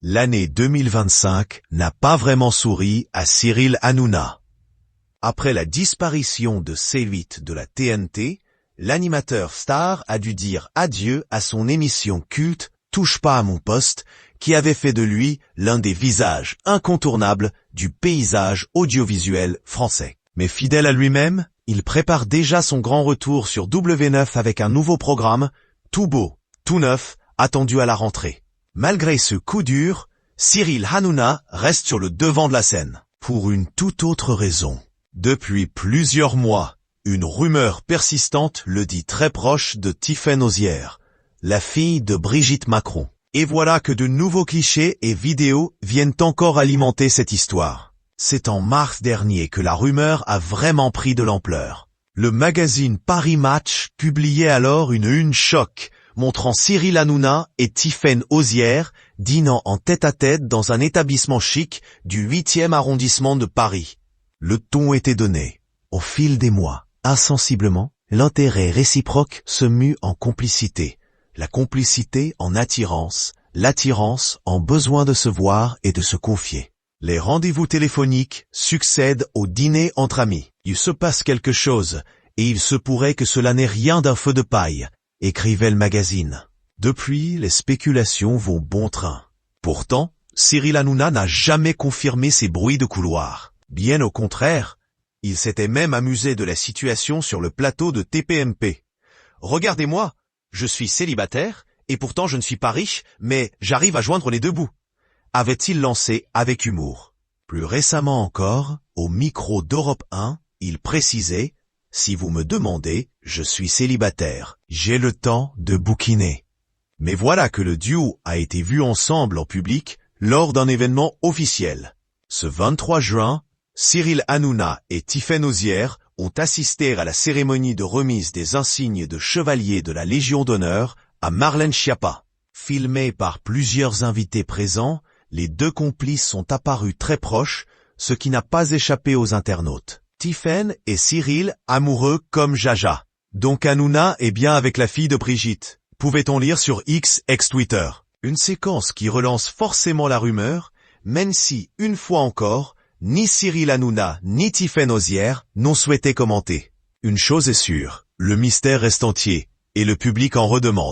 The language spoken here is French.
L'année 2025 n'a pas vraiment souri à Cyril Hanouna. Après la disparition de C8 de la TNT, l'animateur star a dû dire adieu à son émission culte Touche pas à mon poste, qui avait fait de lui l'un des visages incontournables du paysage audiovisuel français. Mais fidèle à lui-même, il prépare déjà son grand retour sur W9 avec un nouveau programme, tout beau, tout neuf, attendu à la rentrée. Malgré ce coup dur, Cyril Hanouna reste sur le devant de la scène. Pour une toute autre raison. Depuis plusieurs mois, une rumeur persistante le dit très proche de Tiffaine Auzière, la fille de Brigitte Macron. Et voilà que de nouveaux clichés et vidéos viennent encore alimenter cette histoire. C'est en mars dernier que la rumeur a vraiment pris de l'ampleur. Le magazine Paris Match publiait alors une une choc, montrant Cyril Hanouna et Tiffaine Auzière dînant en tête-à-tête dans un établissement chic du 8e arrondissement de Paris. Le ton était donné. Au fil des mois, insensiblement, l'intérêt réciproque se mue en complicité. La complicité en attirance, l'attirance en besoin de se voir et de se confier. Les rendez-vous téléphoniques succèdent aux dîners entre amis. Il se passe quelque chose, et il se pourrait que cela n'ait rien d'un feu de paille, écrivait le magazine. Depuis, les spéculations vont bon train. Pourtant, Cyril Hanouna n'a jamais confirmé ces bruits de couloir. Bien au contraire, il s'était même amusé de la situation sur le plateau de TPMP. « Regardez-moi, je suis célibataire, et pourtant je ne suis pas riche, mais j'arrive à joindre les deux bouts », avait-il lancé avec humour. Plus récemment encore, au micro d'Europe 1, il précisait « Si vous me demandez, je suis célibataire, j'ai le temps de bouquiner ». Mais voilà que le duo a été vu ensemble en public lors d'un événement officiel. Ce 23 juin, Cyril Hanouna et Tiffaine Auzière ont assisté à la cérémonie de remise des insignes de chevalier de la Légion d'honneur à Marlène Schiappa. Filmés par plusieurs invités présents, les deux complices sont apparus très proches, ce qui n'a pas échappé aux internautes. Tiffaine et Cyril amoureux comme Jaja. Donc Hanouna est bien avec la fille de Brigitte. Pouvait-on lire sur X ex-Twitter. Une séquence qui relance forcément la rumeur, même si, une fois encore, ni Cyril Hanouna ni Tiffaine Auzière n'ont souhaité commenter. Une chose est sûre, le mystère reste entier, et le public en redemande.